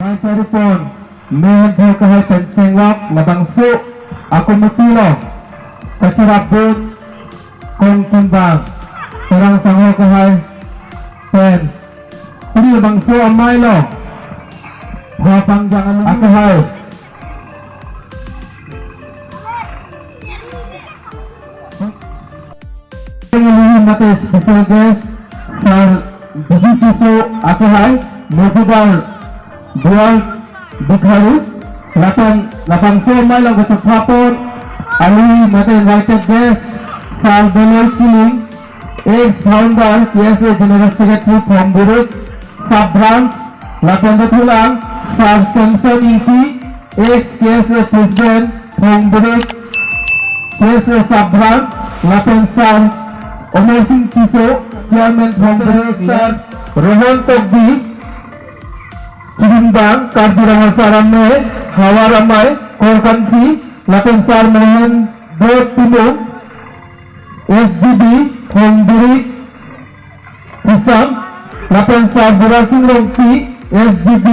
Mancaripon, medyo kahit pencenglok, labangso, ako mutilo, kasirabot, kong timbang, terang sango kahit pen. Ini labangso amay lo, hapang jangan ako hai. Pengilihin natin special guest sa Bukikiso ako hai, Mojibal Dual Bukharu, labangso amay lo gusto hapon, ali natin invited guest sa Deloy Kiling, ex-founder, PSA General Secretary from Buruk, Sub-Branch, Lapandatulang, sa Samson Inti, ex-PSA President from Buruk, PSA Sub-Branch, Lapansan, Omar Singh Tiso, Chairman from Buruk, Sir Rohan Togbi, Kirimbang, Kardirangan Saramay, Hawaramay, Korkanji, Lapansar Mohan Dot Timur, SDB, Honduri, Kisam, Lapansar Burasing Longki, SDB,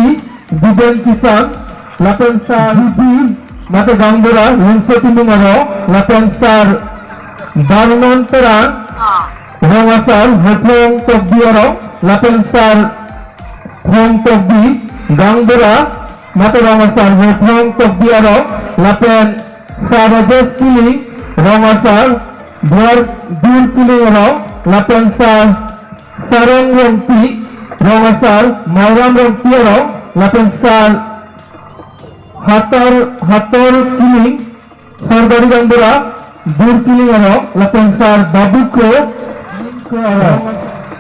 Diben Kisam, Lapansar Hibi, Mata Gangbura, Wunso Timungaro, Lapansar Barunan Terang, Rongasar, Hotlong Togbiaro, Lapansar Hong Togbi, Gangbura, Mata Rongasar, Hotlong Togbiaro, Lapansar Rajas Kiling, Rongasar, Buar Dur Pilero, Lapansar Sarong Rongpi, Rongasar, Mauram Rongpiero, Lapansar Hator Kiling, Sardari Gangbura, Dur Pilero, Lapansar Babuko,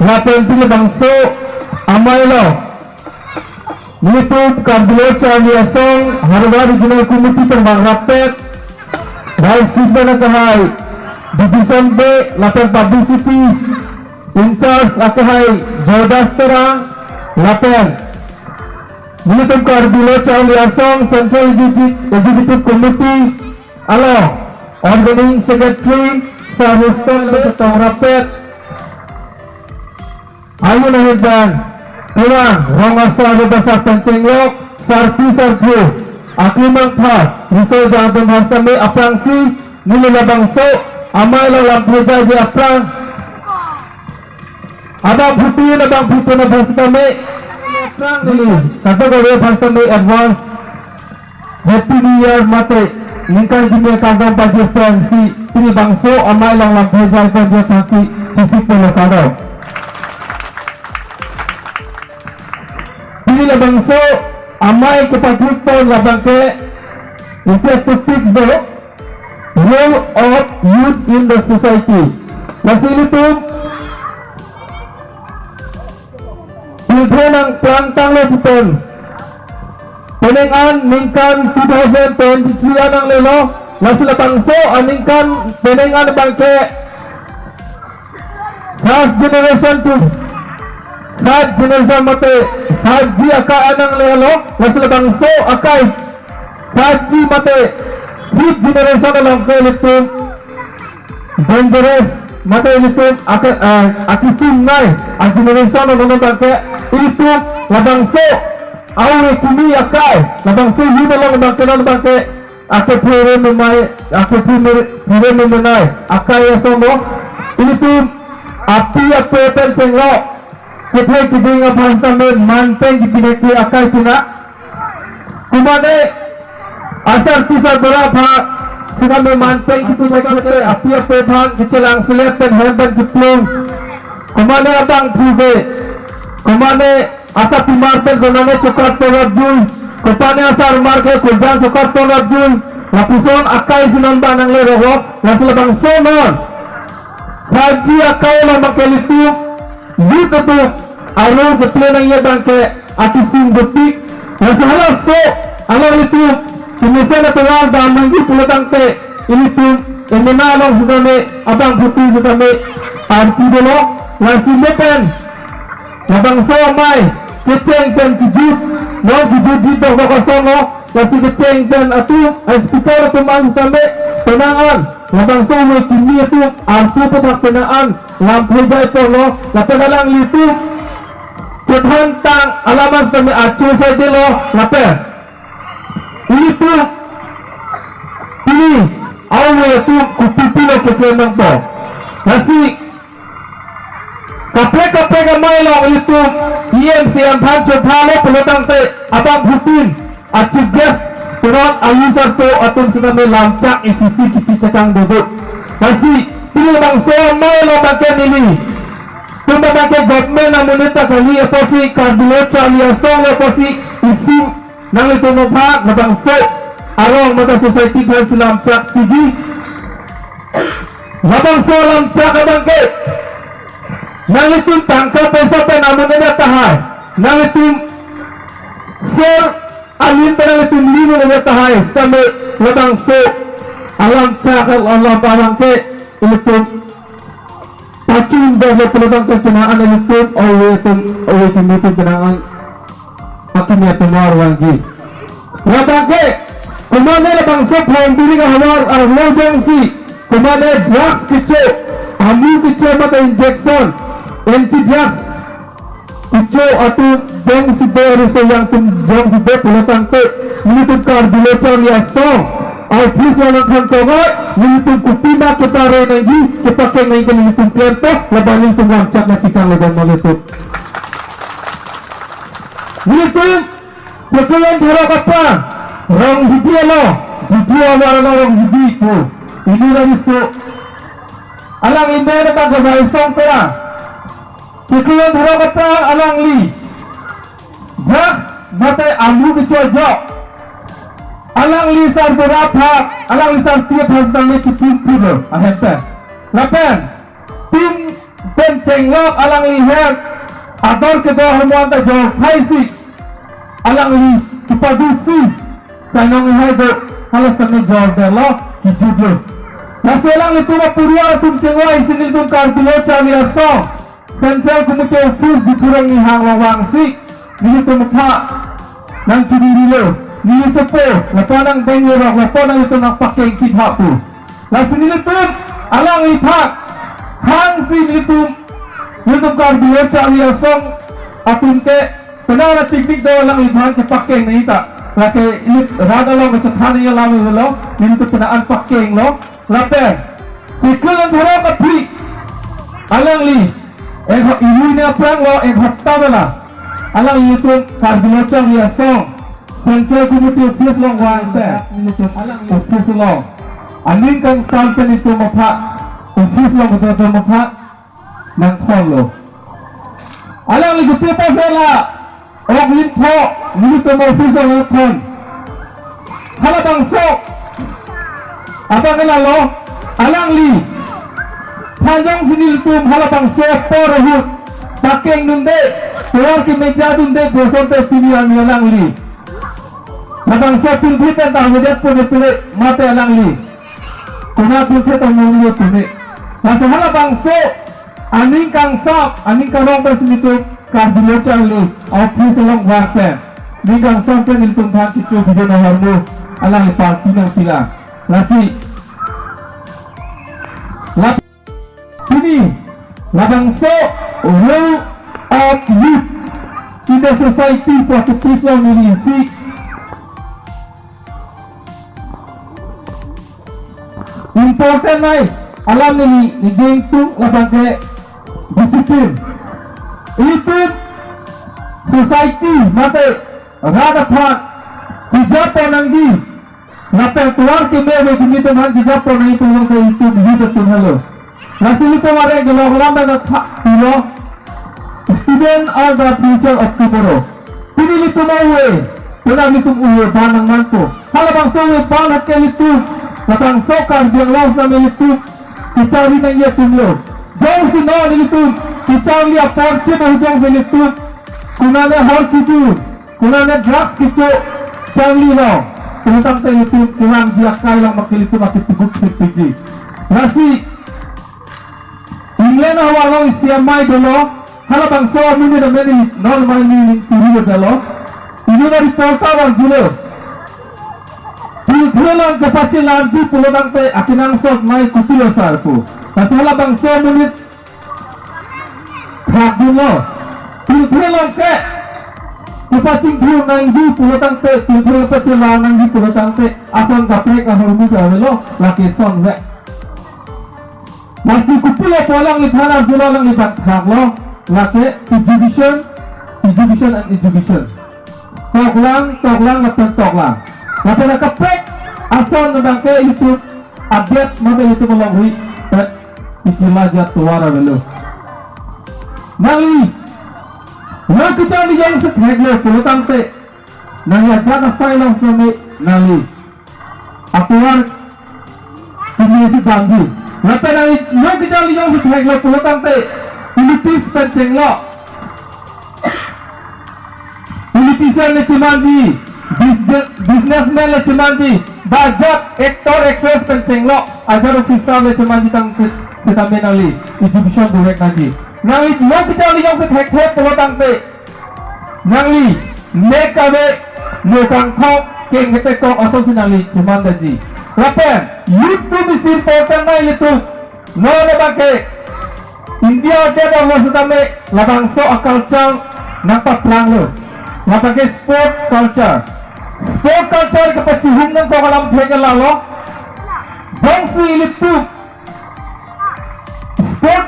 Lapansar Bangso, Amaylo, YouTube, Kablo, Charlie Asong, Harwar Regional Committee Terbang Rapet, Vice President Kahai, Division B, Lapan Publicity, In Charge Akahai, Jodastera, Lapan. Militum Karbilo Charlie Asong, Central Executive Committee, Alo, Organizing Secretary, Saruston Betang Rapet. Ayo Nahidan, Kurang, Rongasar Besar Pencenglok, Sarpi Sarpu, Akimang Pat, Risau Jantung Harsami Aprangsi, Nilila Bangso, Amay lo lampuja di aprang. Abang putih na bahasa kami. Aprang ini. Kata kau bahasa kami advance. Happy New Year mate. Lingkar dunia kagam bagi pensi. Ini bangso amay lo lampuja ko dia sanksi fisik pelakado. Ini la bangso amay kepagrupo labang ke. Isi aktifik do. Role of youth in the society. Masih itu children ang plantang leputan. Penengan ningkan 2023 ang lelo. Masih latangso aningkan penengan bangke. First generation to third generation mate. Haji akaan ang lelo. Masih latangso akay. Haji mate. Fifth generation alam ko ito dangerous mata ito akisim nai ang generation na naman bangke ito labangso awe kumi akay labangso yun na lang bangke na bangke ako pwede memay akay aso mo ito api ako pensenglo kita kibing abang namin manteng ipinekli akay pina kumane asar kisah berapa sudah memanteng itu mereka api bang kecelang selatan hebat diplom kemana abang prive kemana asar pimarten konane coklat pengadul kepane asar marke kurang coklat pengadul lapuson akai sinan banang leroho langsung bang sonon haji akai lah makelitu gitu tuh ayo ketlena iya bangke akisim betik langsung halas so alo itu Kimisan na tuwag damang di pulatang te ini tu emenalong sudah me abang putih sudah me arti dulu langsung depan abang somai keceng dan kijut no kijut di bawah kosongo langsung keceng dan atu speaker tu mang sudah me penangan abang somai kini itu arti pemak penaan lampu jai polo lapan dalang itu kethantang alamas kami acu saya lo lape ini tuh ini awal itu kupipilo kecenang po masih kape gamay lo itu IMC ang pancho palo pelotang te abang hutin acu gas Turon alisar to atong sinami lamcak isisi kita kang duduk masih pilih bangsa may lo bangke nili kumbaga ke government na moneta kali apa si kardulo chalia song apa si isi nang ito mo pa na bangsa arong mata society kan lamcak tiji labangsa lamcak bangke nang ito tangka pesa pa na moneta tahay nang ito sir alin pa nang ito lino na tahay sa may labangsa alam cakal Allah bangke ito Pakin bahwa pelabang kencenaan YouTube oleh itu kenangan akhirnya tumar lagi. Rabangke kumane bangsa pembiri kahawar arlojang si kumane drugs kicho amu kicho mata injection anti drugs kicho atu dong si beres yang tum dong si be pelabang ke minitun kardilocan ya song. Please walang kantongan, nilitong kupima kita rin lagi, kita kaya ngayon ka nilitong klento, labanin itong ramcak na tikang laban malitot. Nilitong, sakayan dura ka pa, rong hidi alo, hidi alo rong hidi ko, ini lang iso, alang ime na magabay isang pera, sakayan dura ka pa, alang li, drugs, matay amu kichojo, alang lisar berapa alang lisar tiap hasilnya cium pula ahente lapen tim pencenglok alang liher ador kedua hormon tak jauh haisi alang li kipadusi canong liher do halas kami jauh delo hijudlo nasi alang itu na purua tum cengwa isin itu kartulo cami asong sentral kumute ofus dikurang nihang wawangsi nito mukha nang cudurilo ni sepo lapanang benyorok lapanang itu nak pakai kita tu lasin itu alang lipat hang si itu kardio cari asong atun ke penara tik-tik daw alang lipat ke pakai ni tak laki ini rada lo macam thani yang lama lo ni itu penaan pakai lo lapen tikulan thara kapi alang li ibu ni apa lo hatta bela alang itu kardio cari asong Sentral kumiti ofis long wangte, ofis long. Aning kang sampai itu mapa, ofis long betul mapa, nang tholo. Alang li gupi pasala, ok linpo, nito mo ofis long thon. Hala bangso, apa ngelalo? Alang li, panjang sinil tum hala bangso porhut, pakeng nunde, keluar ke meja nunde, bosan te pilihan alang li. Nabang sa pinpitan tahu dia pun itu mata alang li. Kuna pinpitan mulu tu ni. Nasa hala bangso aning kang sap aning karong bersimitu kardilo cangli. Api selong waktu. Ning kang sap kan iltum than cicu video na harmu alang ipal tinang pila. Lasi. Lap. Sini labangso role of youth in the society for to Islam ini. Important ay alam ni Jeng Tung labangke disiplin itu society mate rada phat hijapon nanggi lapel tuar ke mebe kimito man hijapon na itu ko itu dito tunhalo nasili ko mare gelo lamba na tilo student are the future of tomorrow pinili tumawe pinili tumuwe banang manto halabang sawe banat ke itu Lapang sokar yang law sa militu kicari nang iya tumlo jauh si no militu kicari liya porche na hujong sa militu kunana hor kitu kunana drugs kitu cangli no kunutang sa militu kunang siya kailang makilitu makitubuk pigi nasi inglen na hawalong isiyamay dolo halabang so amuni na meni normal ni turiyo dalo ini na reporta wang julo Pulang ke pace lanji pulang pe akinang sok mai kutulo sarpu. Kasala bang so menit hadulo. Pulang ke Kupacing view nangji pulo tangte tutur pasti la nangji pulo tangte asan kapre ka hormu ka velo laki son ve masih kupulo polang lithana julo lang ibak thaklo laki exhibition and exhibition toklang natan toklang laki na kapre asan nangke YouTube update mabe YouTube malongri istilah jatuara velo nali Nah kita ni yang seteglo pulo tangte nang ya jaga sailong sami nali akuar kini si banggu lepas nali nah kita ni yang seteglo pulo tangte Philippines pencenglo politician le cimandi businessman le cimandi budget actor pencenglo ajar official le cimandi tang kita menali exhibition direct nanti Nangli mau kita lihat setek pulau tangte, nangli nekabe nukang kau keng ketek kau asal sinali cuman daji. Lapen YouTube is important na itu, no lebake India ada bahwa sedame labang so culture nampak perang lo, labake sport culture kepacihum nang kau kalam pelajar lalu, bangsi itu sport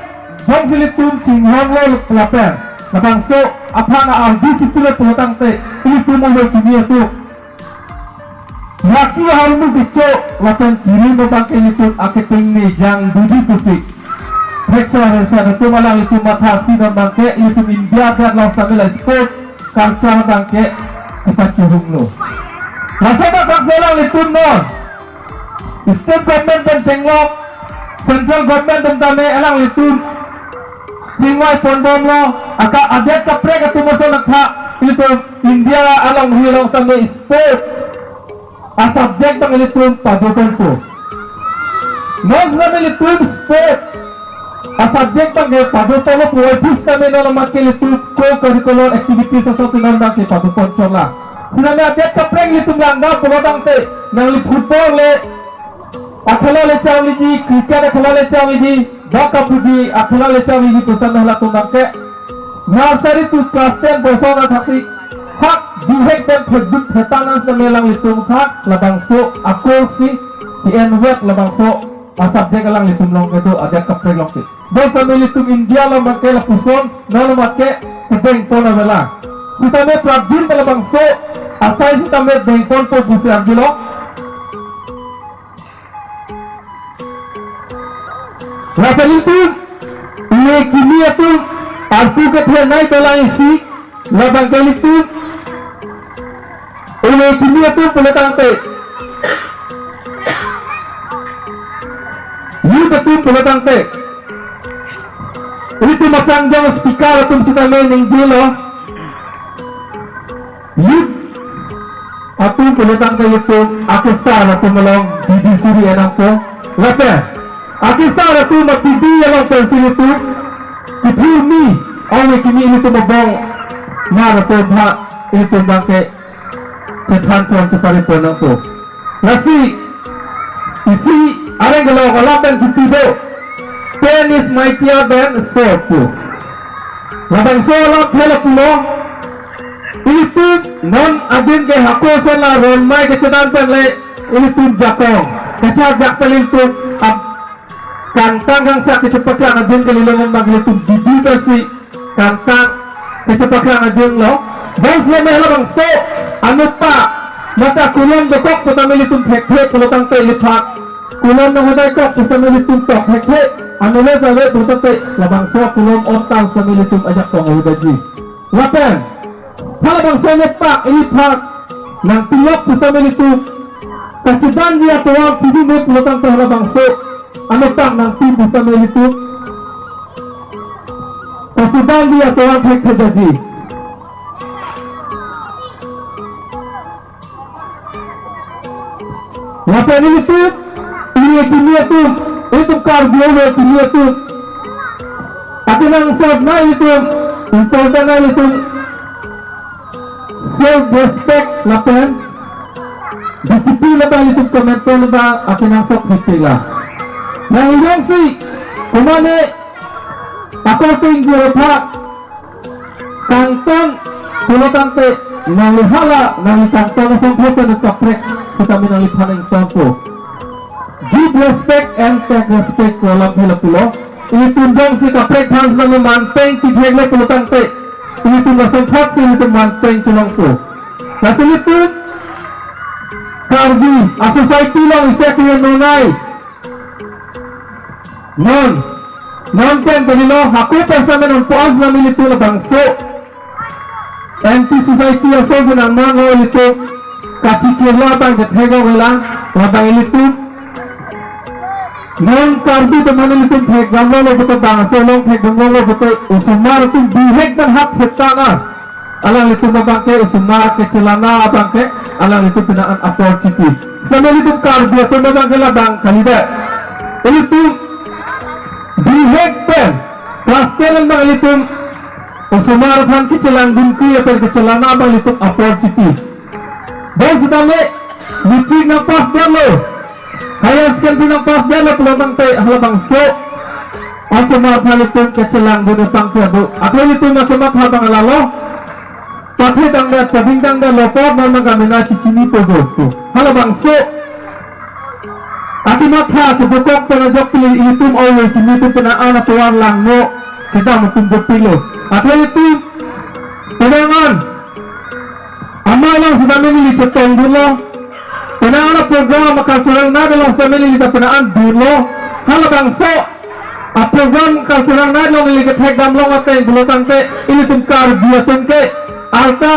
Bang Philippum cingham lo lapen, labang so apa na ardi cipule pelotang te, ini tumo lo dunia tu. Laki harmu bico lapen kiri mo bangke itu aketing ni jang budi pusik. Reksa itu malang itu matasi dan bangke itu India dan lawan sambil sport culture bangke kepacuhum lo. Rasanya bangsa lang itu non. State government dan tenglok, central government dan tame alang itu. Singwai pondom lo, aka adet kapre katumoso nakha itu India alang hirong tangge sport a subject tang itu padukan ko. Nos na itu sport a subject tangge padukan lo po bis kami no makke itu co-curricular activities sa tinanda ke padukan chola. Sinami adet kapre itu langga pulotang te nang football le akhela le chawliji cricket akhela le chawliji Baka puji akhla lecha wiji pesan hala tumangke nursery to class 10 bosona thasi hak dihek dan pheduk phetanan semelang litum khak labang so akol si enwet labang so subject lang litum long itu ada kapre long si bosa litum India lo make la puson nalo make kedeng pona bela sitame prabjin labang so asai sitame dengpon po busi arjilo Rapat itu, ini kini itu, artu ketua naik dalam isi, labang kali itu, ini kini itu peletang te, ini betul peletang te, ini tu macam jang speaker atau kita main ninjelo, ini, atau peletang te itu, akesar atau melong di suri enakku, lepas. Akisara tu matidi yang pensil itu kithumi awak kini ini tu mabong mana tu bah itu bangke tethan tuan separi ponang tu nasi isi ada kalau lapan kitido 10 is mightier than sword tu labang solat helak pulo itu non adin ke hako sola rolmai kecedan penle itu jakong kecajak pelin tu kantang yang sakit cepatnya adin kelilongan bagi itu bibi bersih kantang kecepatnya adin lo bang selama lo bang so anu pak maka kulon dokok pertama itu hek kalau tangte lipat kulon menghadai kok pertama itu tok hek anu lo sahaja pertama labang so kulon ontan pertama itu ajak tong udaji lapan kalau bang so pak lipat nang tiap pertama itu kacidan dia tuang tidur mek kalau tangte labang so ano tak nanti bisa melihat kasihan dia tuan hek terjadi lapan itu itu kardio itu tapi nang sabna itu important itu self respect lapan disiplin lapan itu komentar lapan akan nang sok hitilah Nang yang si kumane ako ting jurapa kanton tulotante nalihala nalitangtang sa photo ng kaprek sa kami nalipaning tampo. Give respect and take respect ko alam hila pulo. Itundong si kaprek hans na lumanteng tighegla pulutang te. Itundong sa photo si ito manteng tulong ko. Nasilitun kardi a society lang isa kuya nunay. Non ken dalilo haku pasamen on puas na militu na bangso. Anti-society aso sa naman o ito kachikirla bang jathega wala wabang ilitu non kardi to manin ito theggamlo lo beto bangso long theggamlo lo beto usumar tu bihek dan hak hetana alang itu mabangke usumar ke celana abangke alang itu pinaan opportunity sambil itu kardi to mabangke labang kalida itu bihek pen pastelan bang itu usumar phan kicelang dunku ya per kicelana bang itu opportunity bos dame meeting na pas dalo kaya sekian na pas dalo pelabang te halabang so usumar phan itu kicelang dunu pangkadu atau itu masamat habang lalo pathe tangga tabing tangga lopor nama gamina cicini pogo halabang so ati matha kebukok penajok pilih itum owe kini tu penaan atuan langno kita mutum pilih atau itu penangan amalang sudah memilih cetong dulu penangan program cultural na dalam sudah memilih penaan dulu kalau bangsa program cultural na dalam memilih ketek damlong atau dulu tante ini tungkar dia tungke alta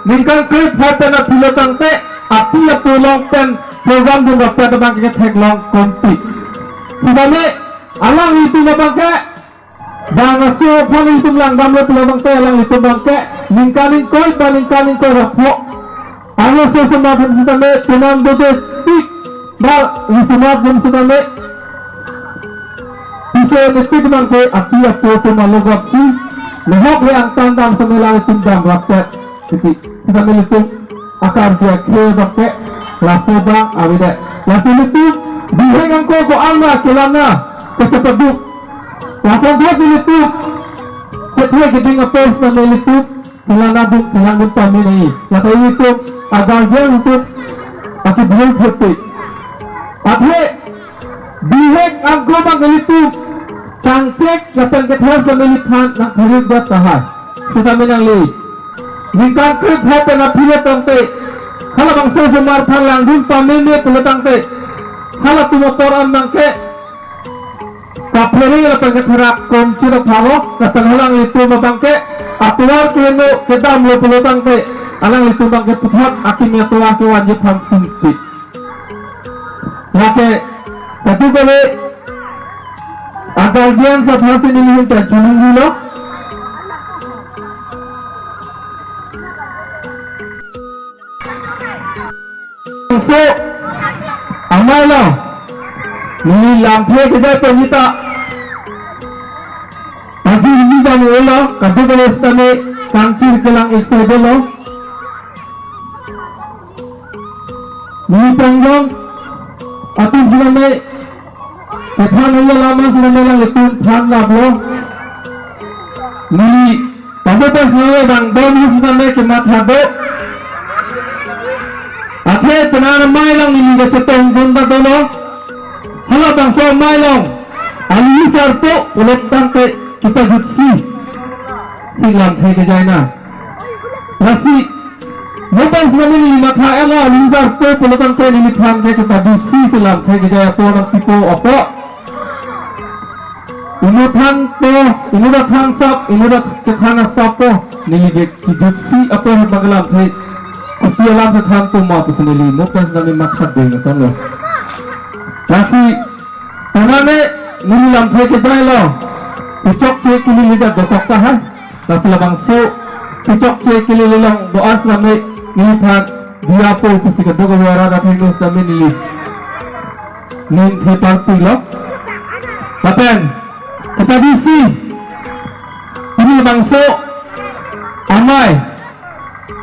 ningkang klip hotel na dulu tante api ya pulang pen program dulu pada bangke ketek long konti sudah me alang itu bangke bangga so pun itu lang damlo tulabang te lang itu bangke ningkaling koi rapo alo so semapan kita me tuman dote tik bal isumat bun kita me piso nestik bangke api apo tu malogap si lehok le ang tandang semelang tindang rakyat kita me itu akar dia ke bangke laso bang awida laso itu diheng angko ko alna kelana kecepeduk Pasal dia itu, ketika kita ngepes nama itu, selangun kami ni. Kata itu agar dia untuk aku belum hati. Tapi dihek aku bang itu, cangcek datang ke tempat pemilihan nak hidup buat tahan. Kita menangli. Jika kerap hati nak pilih tangte, kalau bangsa semar palang dun pamili pilih tangte, kalau tu motoran bangke. Kapleri la pagkatharap kunci na pamo katanhalang itu mabangke atuar kino kita mula pulutang te alang itu bangke puthat akin atuar ke wajib ham sinti lake tatu kale agar dian sa phase nilihin ta chunung dilo so amala ni lampe kita penita Aji ini kamu ulo, kadu kelas kami kancir kelang eksai dulu. Ini panjang, atau juga me, kethan ulo lama sudah melang lekun than lablo. Ini pada pas nawe bang bom sudah me kemat hado. Athe tenar mai lang ini kecetong bunda dulu. Halo bang so mai long, ali sarpo ulet tangke. Kita jutsi silam thay ke jaina rasi mopan semani lima tha ela lizar po polotan te ni thang ke kita jutsi silam thay ke jaya po nak tipo opo inu da thang sap inu da khana sap po nili ke jutsi apo bagalam thay kusialam se thang to ma to nili mopan semani makhat de na solo rasi tanane nili lam thay ke jailo Picok cek kili lidah dokok tahan, nasi labang so. Picok cek kili lilang doas nami nilihat dia po itu sih kedua keluaran dari Inggris nami nili. Ning thepal pilo. Paten, kita bisi. Ini labang so. Amai,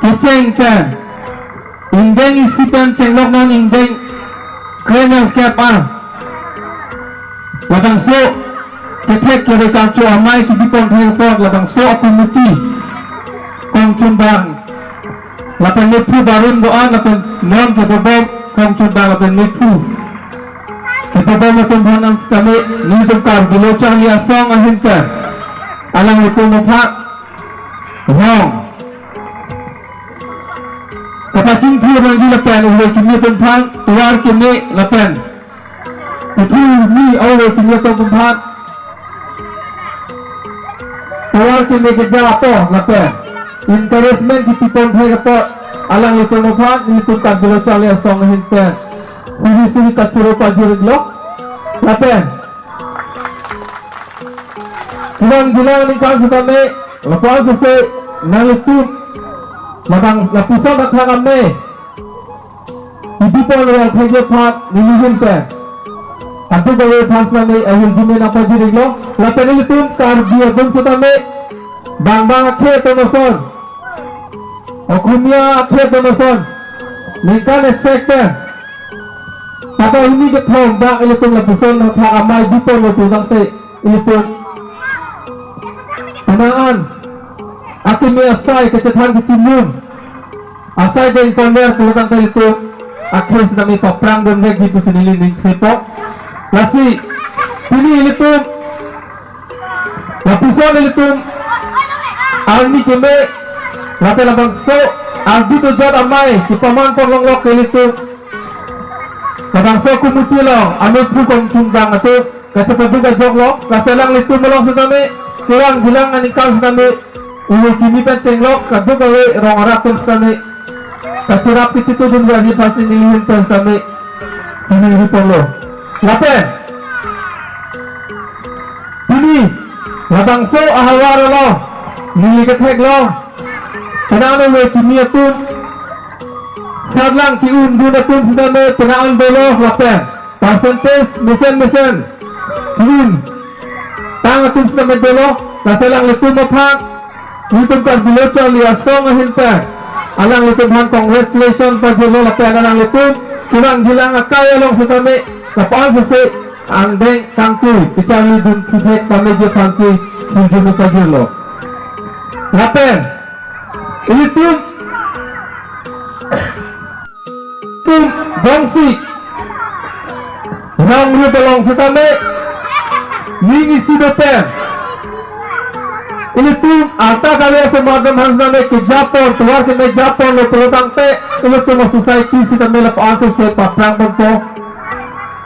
keceng kan. Indeng isi pen cenglok non indeng krenal kepan. Labang so. Ketek kiri kancu amai kidi pon thai pot labang so aku muti kong cumbang lapan Neptu Barun doan lapan non kita bom kong coba lapan Neptu kita bom macam mana kami ni tukar bilocang ya song ahinta alang itu mupak wrong kapacing tu orang di lapan oleh kini tentang tuar kini lapan itu ni oleh kini tentang tuar kini kerja apa lapan encouragement di people hai apa alang itu mupak ni tukar bilocang ya song ahinta suri-suri kacuro pajur lo lapan Gilang ni kan kami lepas selesai nalitu madang lapisan kat kami ibu pun orang kerja part nilihun ke adu bawa fans kami ahil jimin apa jadi lo lapan itu kar dia pun kami bang akhe tonoson okumia akhe tonoson nikan sektor kata ini ke thong bang itu lapisan kat amai ibu pun itu nanti itu Panaan, aku may asay kecetahan kecimun. Asay din koner kulutang tayo ito. Akhir sa nami paprang doon regi po sinilin ng kripo. Kasi, pili ito. Lapuson ito. Arni kime. Lata labang so. Ardi to jod amay. Kipaman pong longlok ito. Kadang so kumutilo. Amit po kong tundang ito. Kasi pagbuga joglok. Kasi lang ito malong sa nami. Kurang bilang ani kau sedami ulu kini pencenglok kadu gawe rong rapun sedami kacirap itu pun jadi pasti nilihin pun sedami ini polo lapen ini labang so ahawar lo nili ketek lo kenapa we kini pun sadlang kiun duna pun sedami penaan bolo lapen percentage mesen kiun tang atum sama dolo nasalang itu mapak itu kan bilocang lihat song ahinta alang itu han congratulations pajolo lapan alang itu kurang bilang akaya long setame lapan selesai andeng tangku kicali dun kibet kami je fansi hujung pajolo lapan itu bangsi orang lu long setame Ini si dopen. Ini tu आता kali semacam hansa में के जापोर तुवार के में जापोर लो प्रोग्राम पे ini tu society si kami lepas asal se paprang bento.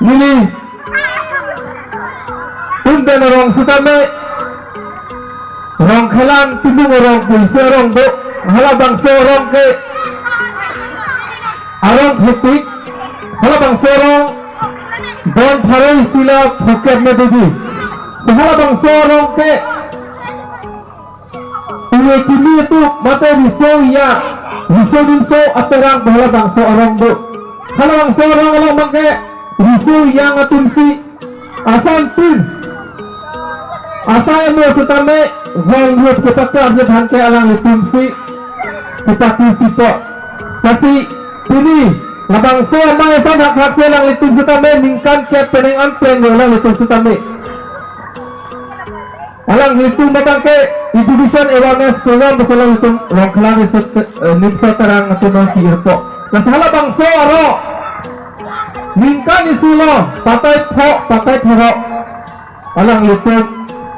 Ini tun orang si kami orang kelan tindung orang polisi orang do hala bangsa orang ke orang hitik hala bangsa orang don pharai sila phukar में देगी Bahala bang sorong ke Uwe kini itu mata riso ya Riso dinso aterang bahala bang sorong do Hala bang sorong alang bang ke Riso yang atun si Asan tin Asa emo setame Wang yuk kita kerja bangke alang itun si Kita kipito Kasi ini Labang so amay sa hak-hak silang itun setame Ningkan ke penengan pengolang itun setame Alang itu matang ke education awareness program besalang itu rongklan nimsa terang atau nanti irpo. Nasalah bangsa aro mingkan isilo patai po patai thero. Alang itu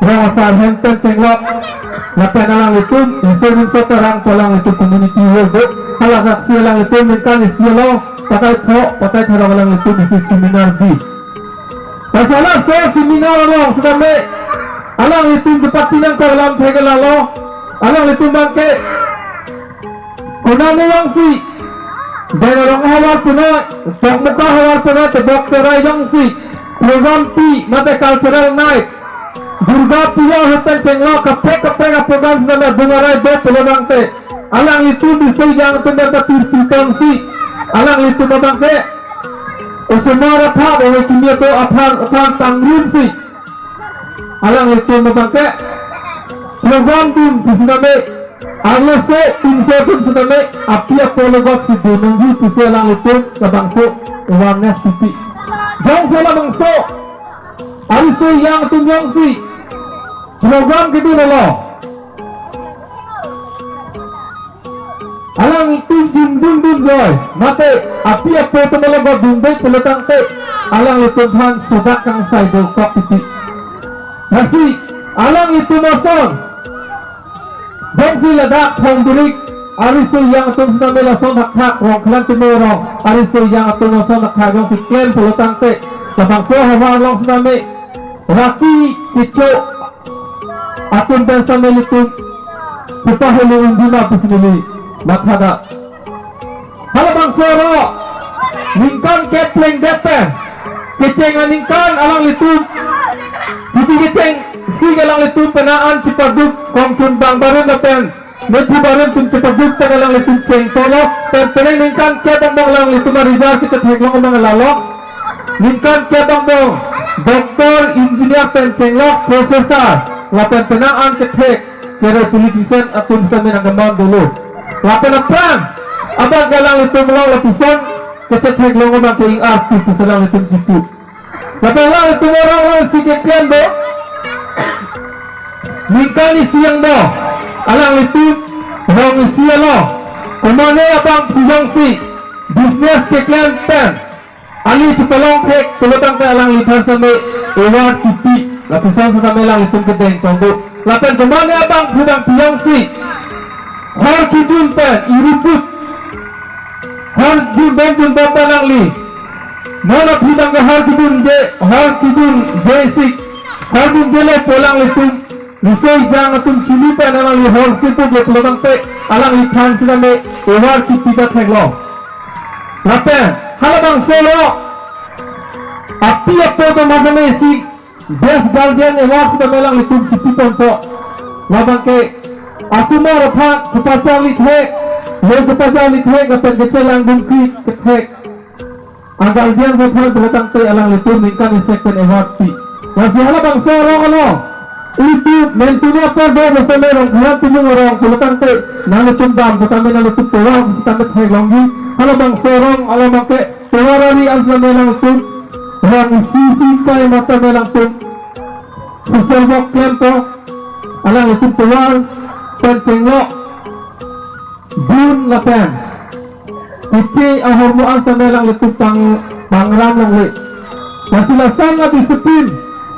rong asal henten cenglok. Lapan alang itu nimsa terang alang itu community work. Alang aksi alang itu mingkan isilo patai po patai thero alang itu di seminar di. Masalah so seminar alang sedame alang itu kepatinan kau dalam tegel lalu alang itu bangke kunane yang si dan orang awal puna tak muka awal puna tebak terai yang si program P mata cultural night Durga Puja hutan cenglok kapek program sedang dengarai do peluang te alang itu bisa yang tenda tirsikan si alang itu bangke usemara tha oleh kimia to apar tangrim si alang itu mabangke program tim disname aglo se tinse pun sedame api apologok si dunungi tise alang itu kabangso awareness tipi jong sala bangso aliso yang tunjong si program gitu lolo alang itu jundun joy mate api apa tu malah gak jundai peletang te alang itu Tuhan sudah kang sai do kok titik nasi alang itu masong bangsi ledak pengdurik arisu yang atum sudah melason hak rong kelan timurong arisu yang atum melason hak rong siklen peletang te sabang so hawa long sudah me raki kicau atum bangsa melitum kita hulu undina bismillah mathada halabang soro ningkan kepling depen keceng ningkan alang litum Hindi keceng si alang litum penaan cipaduk kongkun bang barun depen Nanti barun tum cipaduk ten alang litum ceng tolo ten teneng ningkan kebang bang alang litum marizar kita teglong bang lalok ningkan kebang bang doktor engineer ten cenglok profesor lapen penaan ketek kira politician atun samin agaman dulu lapan apaan abang galang itu melau lapisan kecetek longo bang keing arti keselang itu jitu lapan lang itu orang sikit kian do mingkani siang do alang itu orang isia lo kumane abang pujang si bisnes kekian pen ali cepelong kek pelotang ke alang lipan sampai ewar tipi lapisan sudah melang itu kedeng tonggo lapan kumane abang pujang si har kijun pen iruput har jun ben bapa langli mana pidang ke har kijun jesik har jun jele polang litum nisoi jang atum chili pen langli har sipu je pelotang pe alang li khan sidame ewar kipita theglo lapen halabang solo api apo to mazame si best guardian award sidame lang litum chipi tonto labang ke asuma rapat kepasang lithe loh kepasang lithe kapan kecelang bungki ketek agal dia rapat belatang te alang litu mingkan second award pi masih ala bang sorong alo itu mentunya perdo bersama orang bulan tujuh orang belatang te nang tumbang kami nang tup orang kita te longgi ala bang sorong ala make tewarari aslam lang tu orang sisi pai mata melang tu social work campo alang litu tuwal pencenglok bun lapan kici ahor mu'an samelang letup pangram lang le masih sangat disiplin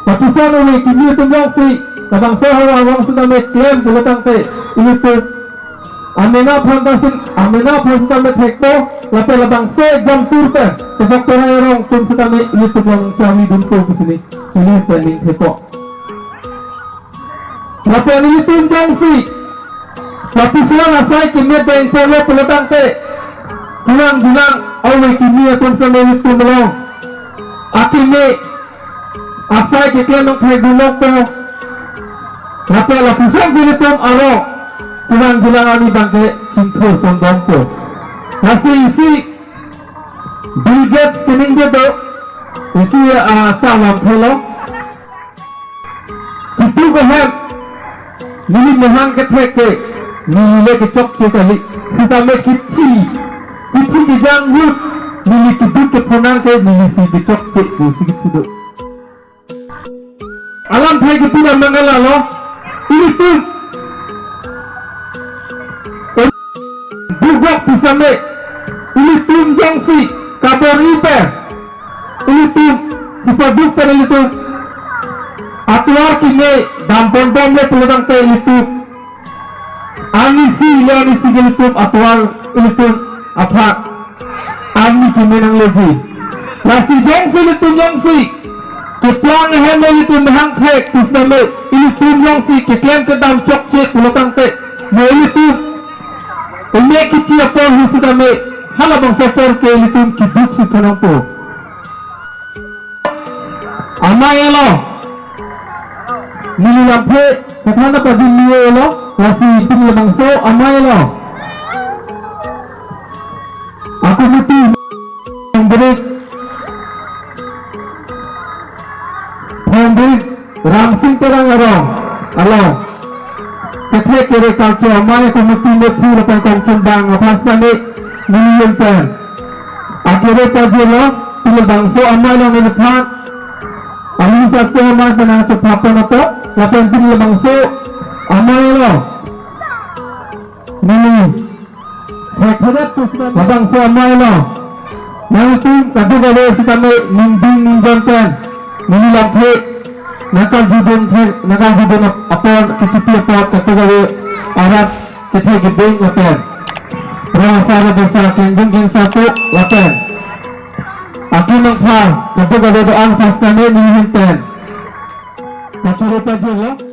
tapi sana le kini tunjang si tabang sohaw awang sudah me klaim bulatang te ini tu amena phantasin me thekto lapan labang se jam turte tebak terang tum sudah me ini tu bang cawi dunko kusini ini pending theko lapan ini tunjang si tapi siang asai kini beng polo peletang te kurang bilang awal kini akan sampai itu melong akhirnya asai kita nak thay gulok to tapi lapisan sini tom aro kurang bilang ani bangke cinta sondong to masih isi Bill Gates kini je isi salam thelo itu kehem ini mohon ketek nilai kecok sekali sitame kici kijang yut nilai kiduk keponan ke nilai si kecok cek sikit kiduk alam thai gitu dan mangala lo ini tu bugok pisame ini tu jangsi kabor ipe ini tu sipaduk per itu atuar kini dampon le peludang te itu Anisi gilitum atual ilitum apa ani kimenang lagi nasi jongsi ilitum jongsi keplang hene ilitum hang thek tisname ilitum jongsi keklam kedam chok cek pulotang te me ilitum ime kici apa husidame halabang sofor ke ilitum kiduk si penampo amayelo nilampe katana padilio masih tinggal bangso amai lo aku mesti memberi ramsing terang orang alo ketek kere kalco amai aku mesti mesti lepas kancing bang apa sekali million pen akhirnya pagi lo tinggal bangso amai lo melihat amin satu amai kena cepat apa lapan tinggal bangso amai lo ni Abang Suamay lo. Yang tim kadu gawe si kami nimbing ninjonten. Ninilang ke nakal judun apon kecipi apon kadu gawe arat kecil gedeng lapen. Perasaan besar kenging satu lapen. Aku nangkal kadu gawe doang pas kami ninjonten. Kacau pajul lo.